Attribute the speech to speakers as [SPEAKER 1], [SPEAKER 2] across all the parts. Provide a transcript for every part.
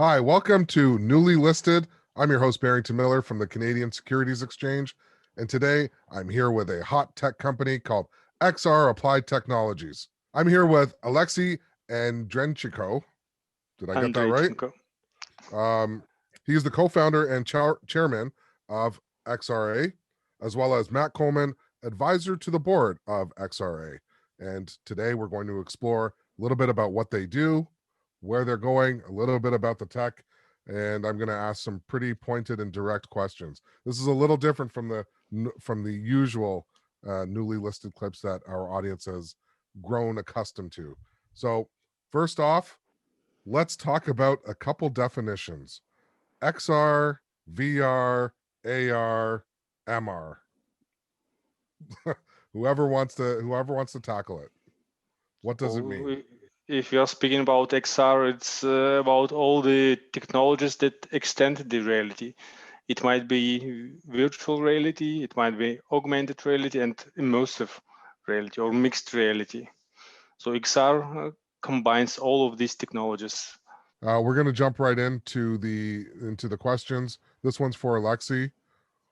[SPEAKER 1] Hi, welcome to Newly Listed. I'm your host, Barrington Miller from the Canadian Securities Exchange. And today I'm here with a hot tech company called XRApplied Technologies. I'm here with Aleksey and Andreychenko. Did I get that right? He's the co-founder and chairman of XRA, as well as Matt Coleman, advisor to the board of XRA. And today we're going to explore a little bit about what they do, where they're going, a little bit about the tech, and I'm going to ask some pretty pointed and direct questions. This is a little different from the usual newly listed clips that our audience has grown accustomed to. So first off, let's talk about a couple definitions. XR, VR, AR, MR. whoever wants to tackle it. What does it mean?
[SPEAKER 2] If you are speaking about XR, it's about all the technologies that extend the reality. It might be virtual reality, it might be augmented reality, and immersive reality or mixed reality. So XR combines all of these technologies.
[SPEAKER 1] We're going to jump right into the questions. This one's for Aleksey.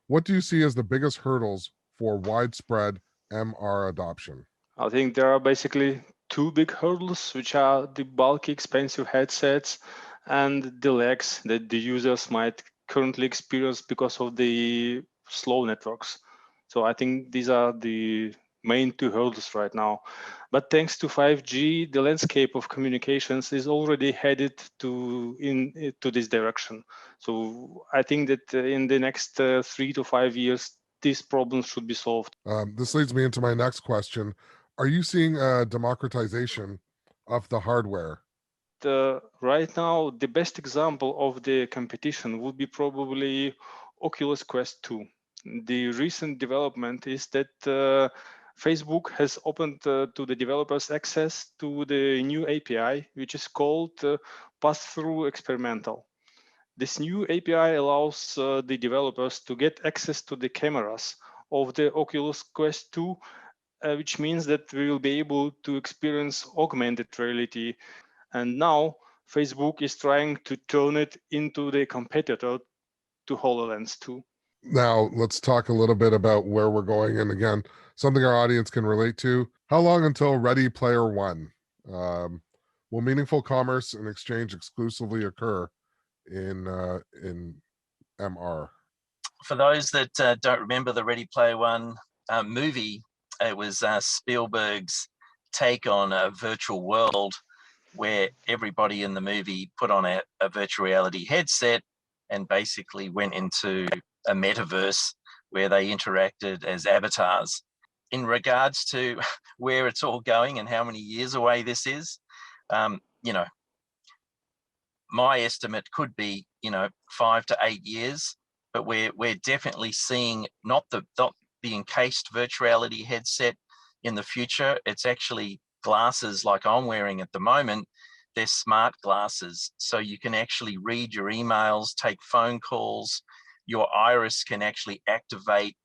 [SPEAKER 1] What do you see as the biggest hurdles for widespread MR adoption?
[SPEAKER 2] I think there are basically two big hurdles, which are the bulky, expensive headsets and the lags that the users might currently experience because of the slow networks. So I think these are the main two hurdles right now. But thanks to 5G, the landscape of communications is already headed to this direction. So I think that in the next 3 to 5 years, these problems should be solved.
[SPEAKER 1] This leads me into my next question. Are you seeing a democratization of the hardware?
[SPEAKER 2] Right now, the best example of the competition would be probably Oculus Quest 2. The recent development is that Facebook has opened to the developers access to the new API, which is called Pass-Through Experimental. This new API allows the developers to get access to the cameras of the Oculus Quest 2, which means that we will be able to experience augmented reality. And now Facebook is trying to turn it into the competitor to HoloLens 2.
[SPEAKER 1] Now, let's talk a little bit about where we're going. And again, something our audience can relate to. How long until Ready Player One? Will meaningful commerce and exchange exclusively occur in MR?
[SPEAKER 3] For those that don't remember the Ready Player One movie, it was Spielberg's take on a virtual world where everybody in the movie put on a virtual reality headset and basically went into a metaverse where they interacted as avatars. In regards to where it's all going and how many years away this is, my estimate could be 5 to 8 years, but we're definitely seeing not the encased virtual reality headset in the future. It's actually glasses like I'm wearing at the moment. They're smart glasses, so you can actually read your emails, take phone calls. Your iris can actually activate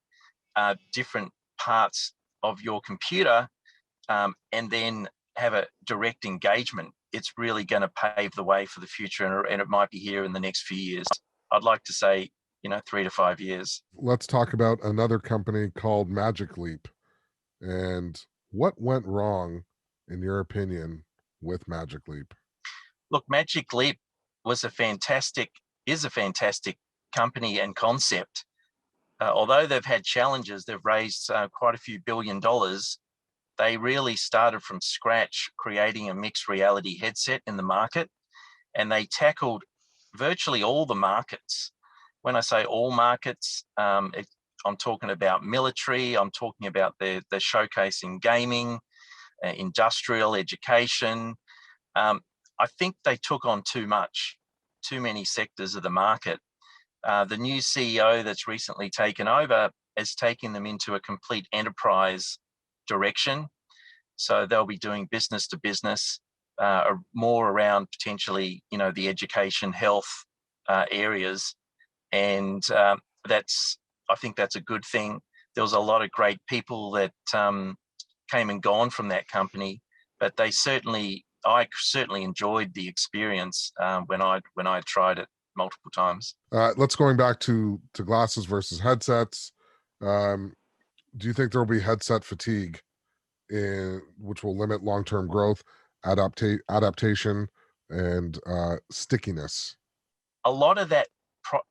[SPEAKER 3] different parts of your computer and then have a direct engagement. It's really going to pave the way for the future, and it might be here in the next few years. I'd like to say 3 to 5 years.
[SPEAKER 1] Let's talk about another company called Magic Leap. And what went wrong, in your opinion, with Magic Leap?
[SPEAKER 3] Look, Magic Leap is a fantastic company and concept. Although they've had challenges, they've raised quite a few $1 billion. They really started from scratch, creating a mixed reality headset in the market, and they tackled virtually all the markets. When I say all markets, I'm talking about military, I'm talking about the showcase in gaming, industrial, education. I think they took on too many sectors of the market. The new CEO that's recently taken over has taken them into a complete enterprise direction. So they'll be doing business to business, more around potentially, the education, health areas. And I think that's a good thing. There was a lot of great people that came and gone from that company, but they certainly I certainly enjoyed the experience when I tried it multiple times.
[SPEAKER 1] Let's going back to glasses versus headsets. Um, do you think there will be headset fatigue, which will limit long-term growth, adaptation, and stickiness?
[SPEAKER 3] A lot of that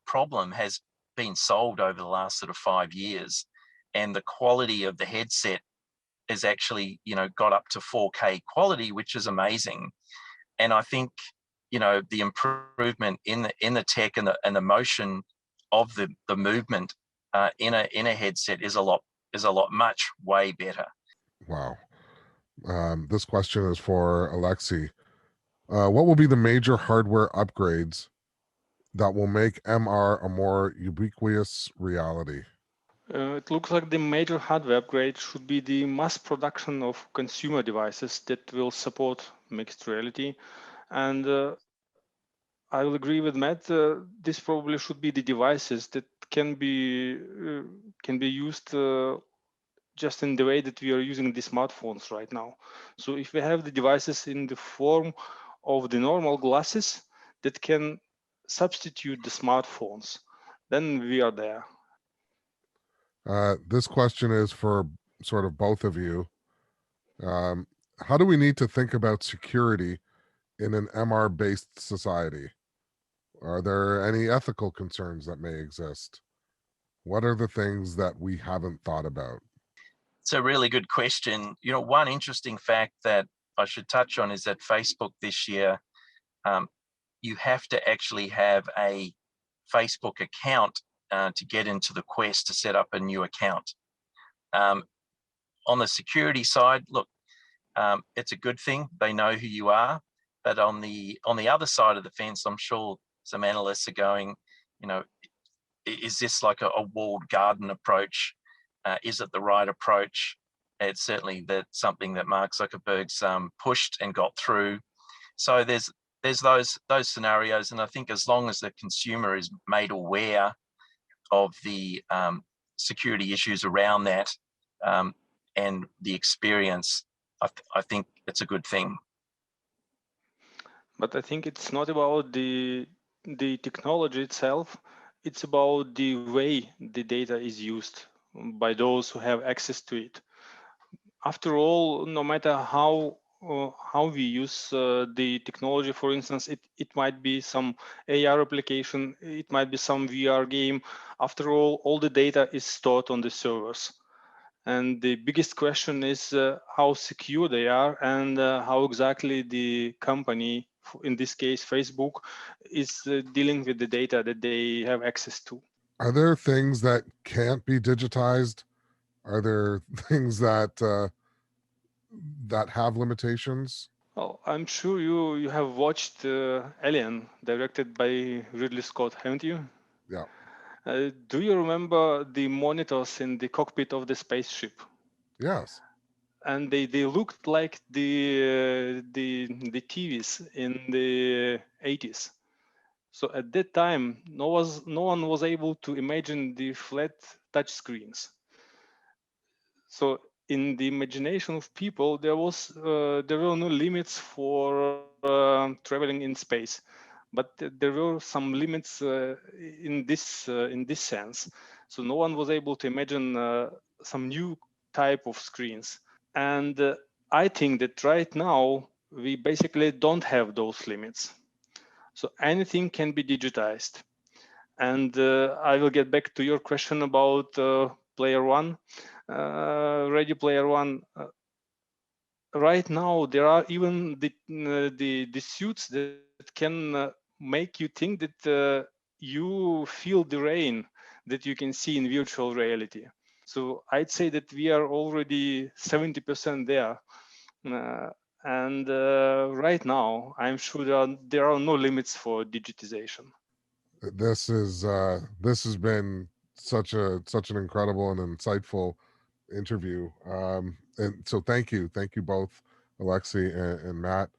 [SPEAKER 3] problem has been solved over the last sort of 5 years, and the quality of the headset has actually, got up to 4K quality, which is amazing. And I think, the improvement in the tech and the motion of the movement in a headset is a lot much way better.
[SPEAKER 1] Wow. This question is for Aleksey. What will be the major hardware upgrades that will make MR a more ubiquitous reality?
[SPEAKER 2] It looks like the major hardware upgrade should be the mass production of consumer devices that will support mixed reality. And I will agree with Matt. This probably should be the devices that can be used just in the way that we are using the smartphones right now. So if we have the devices in the form of the normal glasses that can substitute the smartphones, then we are there.
[SPEAKER 1] This question is for sort of both of you. Um, how do we need to think about security in an MR based society? Are there any ethical concerns that may exist? What are the things that we haven't thought about?
[SPEAKER 3] It's a really good question. One interesting fact that I should touch on is that Facebook this year, you have to actually have a Facebook account to get into the Quest to set up a new account. On the security side, look, it's a good thing. They know who you are. But on the other side of the fence, I'm sure some analysts are going, is this like a walled garden approach? Is it the right approach? It's certainly something that Mark Zuckerberg's pushed and got through. So there's those scenarios, and I think as long as the consumer is made aware of the security issues around that and the experience, I think it's a good thing.
[SPEAKER 2] But I think it's not about the technology itself. It's about the way the data is used by those who have access to it. After all, no matter how we use the technology, for instance, it might be some AR application, it might be some VR game. After all the data is stored on the servers. And the biggest question is how secure they are and how exactly the company, in this case Facebook, is dealing with the data that they have access to.
[SPEAKER 1] Are there things that can't be digitized? Are there things that have limitations?
[SPEAKER 2] Well, I'm sure you have watched Alien, directed by Ridley Scott, haven't you?
[SPEAKER 1] Yeah.
[SPEAKER 2] Do you remember the monitors in the cockpit of the spaceship?
[SPEAKER 1] Yes.
[SPEAKER 2] And they looked like the TVs in the 80s. So at that time, no one was able to imagine the flat touch screens. So in the imagination of people, there were no limits for traveling in space, but there were some limits in this sense. So no one was able to imagine some new type of screens. And I think that right now we basically don't have those limits. So anything can be digitized. And I will get back to your question about Player One, Ready Player One. Right now, there are even the suits that can make you think that you feel the rain that you can see in virtual reality. So I'd say that we are already 70% there. And right now, I'm sure there are no limits for digitization.
[SPEAKER 1] This has been such an incredible and insightful interview. And so thank you both, Aleksey and Matt.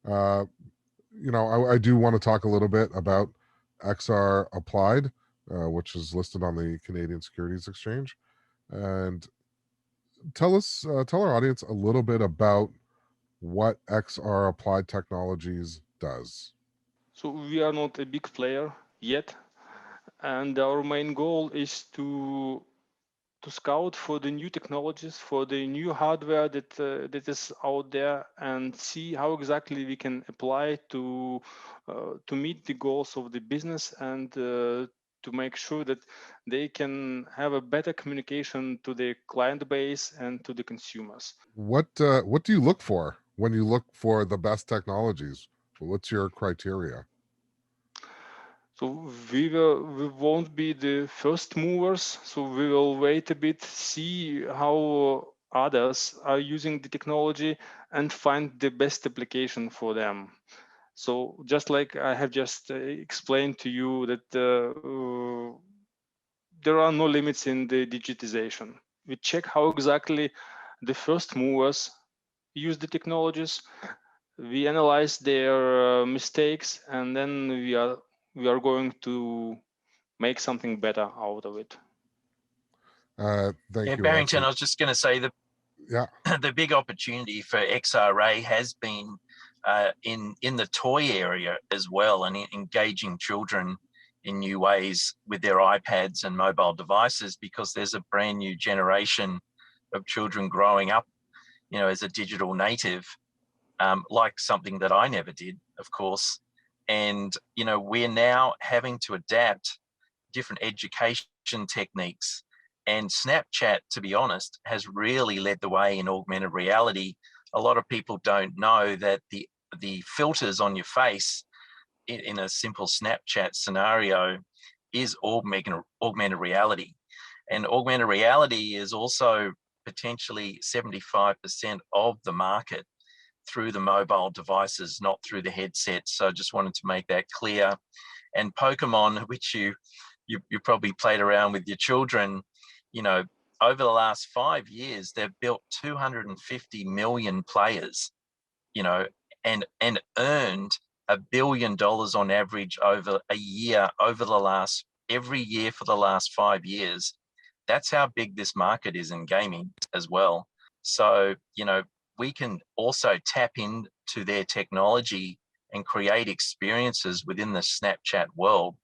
[SPEAKER 1] Uh, I do want to talk a little bit about XRApplied, which is listed on the Canadian Securities Exchange, and tell our audience a little bit about what XRApplied Technologies does?
[SPEAKER 2] So we are not a big player yet, and our main goal is to scout for the new technologies, for the new hardware that is out there, and see how exactly we can apply to meet the goals of the business, and to make sure that they can have a better communication to the client base and to the consumers.
[SPEAKER 1] What do you look for when you look for the best technologies? What's your criteria?
[SPEAKER 2] So we won't be the first movers. So we will wait a bit, see how others are using the technology, and find the best application for them. So just like I have just explained to you that there are no limits in the digitization. We check how exactly the first movers use the technologies. We analyze their mistakes, and then we are going to make something better out of it.
[SPEAKER 1] Thank
[SPEAKER 3] Yeah,
[SPEAKER 1] you,
[SPEAKER 3] Barrington,
[SPEAKER 1] Aleksey.
[SPEAKER 3] I was just going to say that
[SPEAKER 1] Yeah.
[SPEAKER 3] the big opportunity for XRA has been in the toy area as well, and engaging children in new ways with their iPads and mobile devices, because there's a brand new generation of children growing up, as a digital native, like something that I never did, of course. And, we're now having to adapt different education techniques. And Snapchat, to be honest, has really led the way in augmented reality. A lot of people don't know that the filters on your face in a simple Snapchat scenario is augmented reality. And augmented reality is also potentially 75% of the market through the mobile devices, not through the headset. So I just wanted to make that clear. And Pokemon, which you probably played around with your children, over the last 5 years, they've built 250 million players, and earned $1 billion on average over a year, every year for the last 5 years. That's how big this market is in gaming as well. So, we can also tap into their technology and create experiences within the Snapchat world,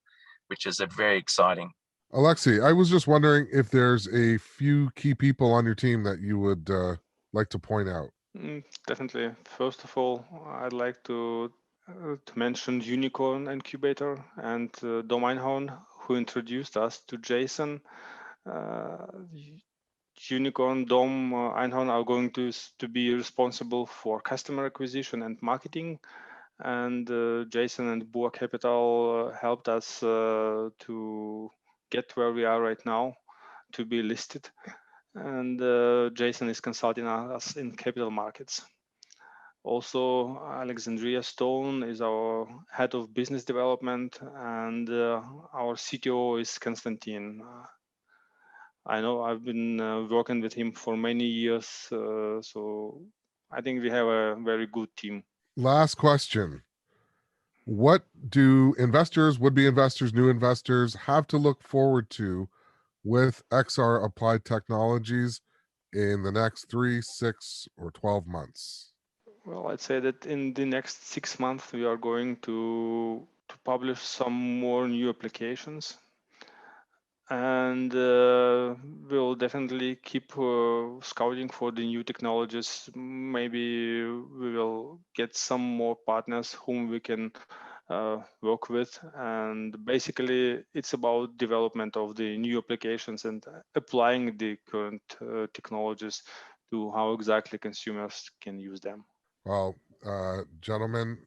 [SPEAKER 3] which is very exciting.
[SPEAKER 1] Aleksey, I was just wondering if there's a few key people on your team that you would like to point out.
[SPEAKER 2] Definitely. First of all, I'd like to mention Unicorn Incubator and Dom Einhorn, who introduced us to Jason. Unicorn, Dom, Einhorn are going to be responsible for customer acquisition and marketing, and Jason and Boa Capital helped us to get where we are right now, to be listed. And Jason is consulting us in capital markets. Also, Alexandria Stone is our head of business development, and our CTO is Konstantin. I know I've been working with him for many years, so I think we have a very good team.
[SPEAKER 1] Last question. What do investors, would-be investors, new investors have to look forward to with XRApplied Technologies in the next 3, 6, or 12 months?
[SPEAKER 2] Well, I'd say that in the next 6 months, we are going to publish some more new applications. And we'll definitely keep scouting for the new technologies. Maybe we will get some more partners whom we can work with. And basically, it's about development of the new applications and applying the current technologies to how exactly consumers can use them.
[SPEAKER 1] Well, gentlemen,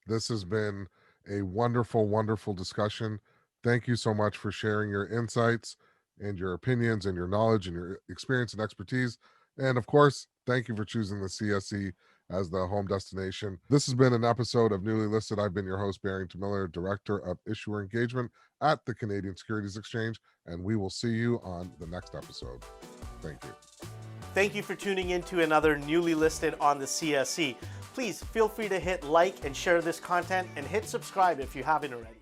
[SPEAKER 1] this has been a wonderful, wonderful discussion. Thank you so much for sharing your insights and your opinions and your knowledge and your experience and expertise. And of course, thank you for choosing the CSE as the home destination. This has been an episode of Newly Listed. I've been your host, Barrington Miller, Director of Issuer Engagement at the Canadian Securities Exchange, and we will see you on the next episode. Thank you.
[SPEAKER 4] Thank you for tuning in to another Newly Listed on the CSE. Please feel free to hit like and share this content, and hit subscribe if you haven't already.